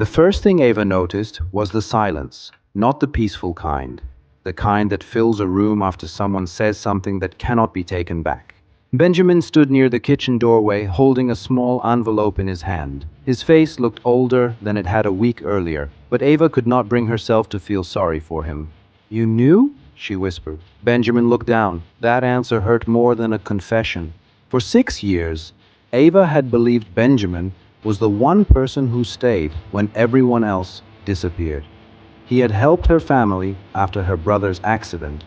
The first thing Ava noticed was the silence, not the peaceful kind, the kind that fills a room after someone says something that cannot be taken back. Benjamin stood near the kitchen doorway, holding a small envelope in his hand. His face looked older than it had a week earlier, but Ava could not bring herself to feel sorry for him. "You knew?" she whispered. Benjamin looked down. That answer hurt more than a confession. For 6 years, Ava had believed Benjamin was the one person who stayed when everyone else disappeared. He had helped her family after her brother's accident,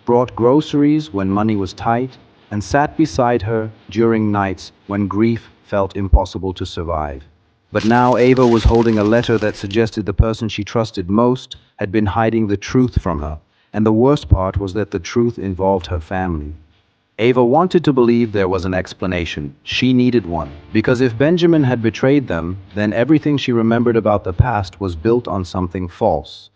brought groceries when money was tight, and sat beside her during nights when grief felt impossible to survive. But now Ava was holding a letter that suggested the person she trusted most had been hiding the truth from her, and the worst part was that the truth involved her family. Ava wanted to believe there was an explanation. She needed one. Because if Benjamin had betrayed them, then everything she remembered about the past was built on something false.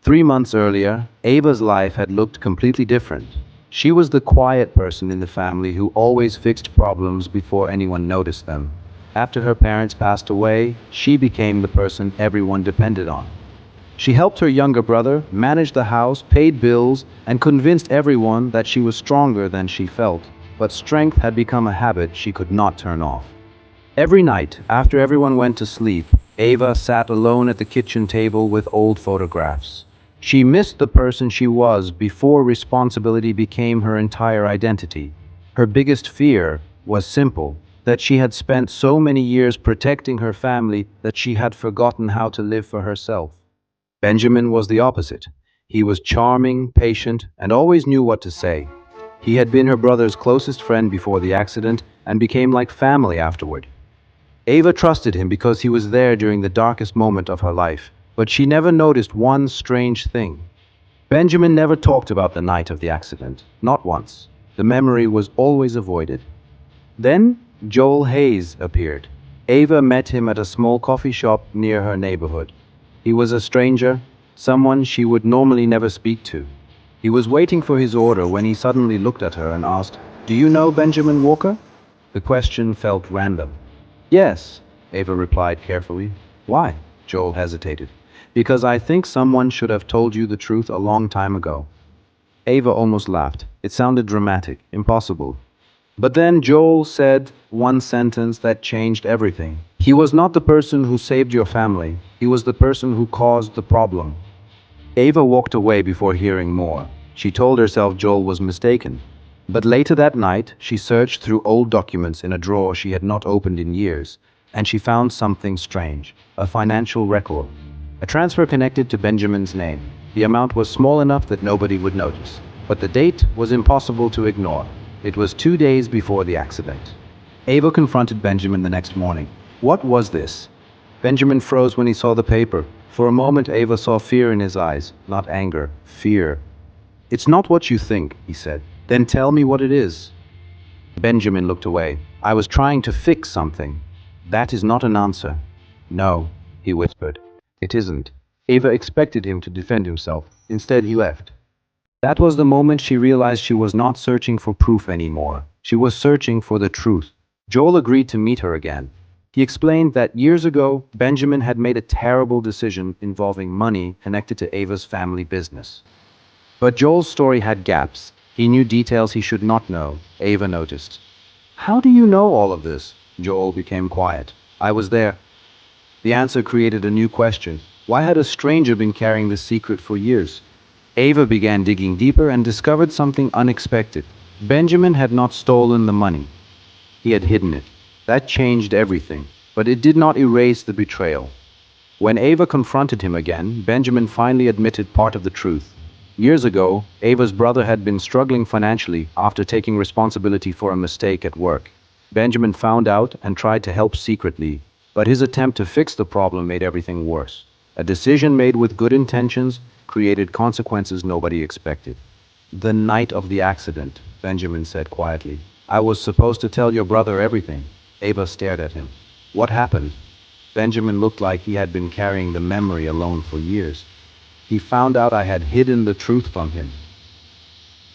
3 months earlier, Ava's life had looked completely different. She was the quiet person in the family who always fixed problems before anyone noticed them. After her parents passed away, she became the person everyone depended on. She helped her younger brother, managed the house, paid bills, and convinced everyone that she was stronger than she felt. But strength had become a habit she could not turn off. Every night, after everyone went to sleep, Ava sat alone at the kitchen table with old photographs. She missed the person she was before responsibility became her entire identity. Her biggest fear was simple, that she had spent so many years protecting her family that she had forgotten how to live for herself. Benjamin was the opposite. He was charming, patient, and always knew what to say. He had been her brother's closest friend before the accident and became like family afterward. Ava trusted him because he was there during the darkest moment of her life, but she never noticed one strange thing. Benjamin never talked about the night of the accident, not once. The memory was always avoided. Then Joel Hayes appeared. Ava met him at a small coffee shop near her neighborhood. He was a stranger, someone she would normally never speak to. He was waiting for his order when he suddenly looked at her and asked, "Do you know Benjamin Walker?" The question felt random. "Yes," Ava replied carefully. "Why?" Joel hesitated. "Because I think someone should have told you the truth a long time ago." Ava almost laughed. It sounded dramatic, impossible. But then Joel said one sentence that changed everything. "He was not the person who saved your family. He was the person who caused the problem." Ava walked away before hearing more. She told herself Joel was mistaken. But later that night, she searched through old documents in a drawer she had not opened in years, and she found something strange, a financial record. A transfer connected to Benjamin's name. The amount was small enough that nobody would notice, but the date was impossible to ignore. It was 2 days before the accident. Ava confronted Benjamin the next morning. "What was this?" Benjamin froze when he saw the paper. For a moment, Ava saw fear in his eyes, not anger, fear. "It's not what you think," he said. "Then tell me what it is." Benjamin looked away. "I was trying to fix something." "That is not an answer." "No," he whispered. "It isn't." Ava expected him to defend himself. Instead, he left. That was the moment she realized she was not searching for proof anymore. She was searching for the truth. Joel agreed to meet her again. He explained that years ago, Benjamin had made a terrible decision involving money connected to Ava's family business. But Joel's story had gaps. He knew details he should not know, Ava noticed. "How do you know all of this?" Joel became quiet. "I was there." The answer created a new question. Why had a stranger been carrying this secret for years? Ava began digging deeper and discovered something unexpected. Benjamin had not stolen the money. He had hidden it. That changed everything, but it did not erase the betrayal. When Ava confronted him again, Benjamin finally admitted part of the truth. Years ago, Ava's brother had been struggling financially after taking responsibility for a mistake at work. Benjamin found out and tried to help secretly, but his attempt to fix the problem made everything worse. A decision made with good intentions created consequences nobody expected. "The night of the accident," Benjamin said quietly. "I was supposed to tell your brother everything." Ava stared at him. "What happened?" Benjamin looked like he had been carrying the memory alone for years. "He found out I had hidden the truth from him."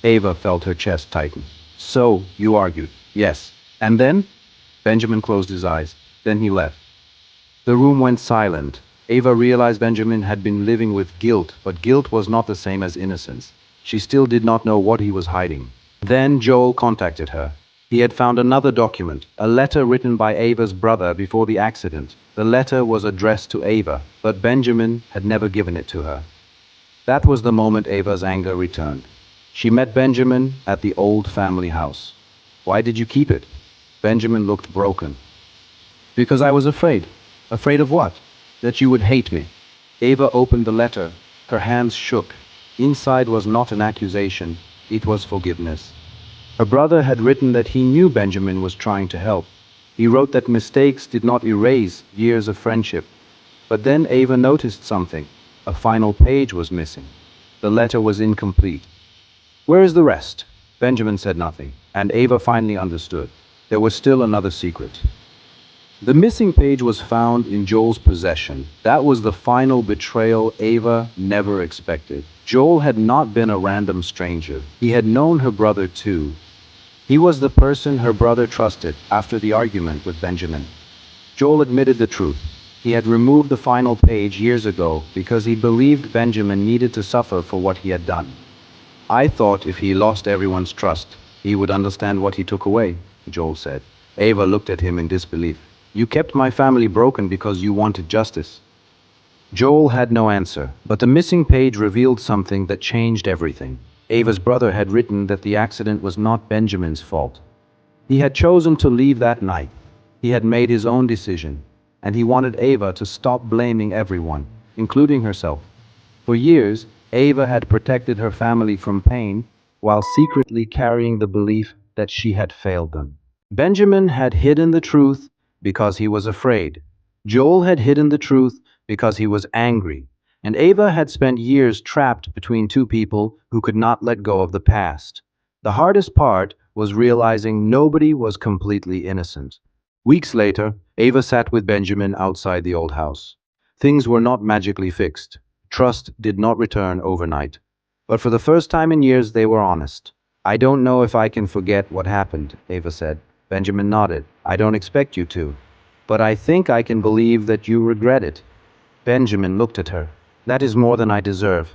Ava felt her chest tighten. "So, you argued?" "Yes." "And then?" Benjamin closed his eyes. Then he left. The room went silent. Ava realized Benjamin had been living with guilt, but guilt was not the same as innocence. She still did not know what he was hiding. Then Joel contacted her. He had found another document, a letter written by Ava's brother before the accident. The letter was addressed to Ava, but Benjamin had never given it to her. That was the moment Ava's anger returned. She met Benjamin at the old family house. "Why did you keep it?" Benjamin looked broken. "Because I was afraid." "Afraid of what?" "That you would hate me." Ava opened the letter. Her hands shook. Inside was not an accusation, it was forgiveness. Her brother had written that he knew Benjamin was trying to help. He wrote that mistakes did not erase years of friendship. But then Ava noticed something. A final page was missing. The letter was incomplete. "Where is the rest?" Benjamin said nothing, and Ava finally understood. There was still another secret. The missing page was found in Joel's possession. That was the final betrayal Ava never expected. Joel had not been a random stranger. He had known her brother too. He was the person her brother trusted after the argument with Benjamin. Joel admitted the truth. He had removed the final page years ago because he believed Benjamin needed to suffer for what he had done. "I thought if he lost everyone's trust, he would understand what he took away," Joel said. Ava looked at him in disbelief. "You kept my family broken because you wanted justice." Joel had no answer, but the missing page revealed something that changed everything. Ava's brother had written that the accident was not Benjamin's fault. He had chosen to leave that night. He had made his own decision, and he wanted Ava to stop blaming everyone, including herself. For years, Ava had protected her family from pain while secretly carrying the belief that she had failed them. Benjamin had hidden the truth because he was afraid. Joel had hidden the truth because he was angry. And Ava had spent years trapped between two people who could not let go of the past. The hardest part was realizing nobody was completely innocent. Weeks later, Ava sat with Benjamin outside the old house. Things were not magically fixed. Trust did not return overnight. But for the first time in years, they were honest. "I don't know if I can forget what happened," Ava said. Benjamin nodded. "I don't expect you to. But I think I can believe that you regret it." Benjamin looked at her. "That is more than I deserve."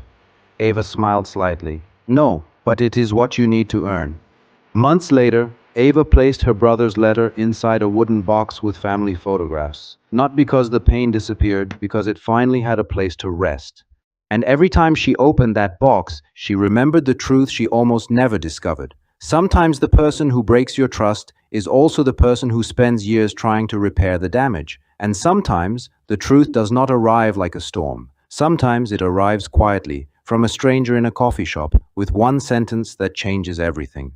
Ava smiled slightly. "No, but it is what you need to earn." Months later, Ava placed her brother's letter inside a wooden box with family photographs. Not because the pain disappeared, because it finally had a place to rest. And every time she opened that box, she remembered the truth she almost never discovered. Sometimes the person who breaks your trust is also the person who spends years trying to repair the damage. And sometimes the truth does not arrive like a storm. Sometimes it arrives quietly, from a stranger in a coffee shop, with one sentence that changes everything.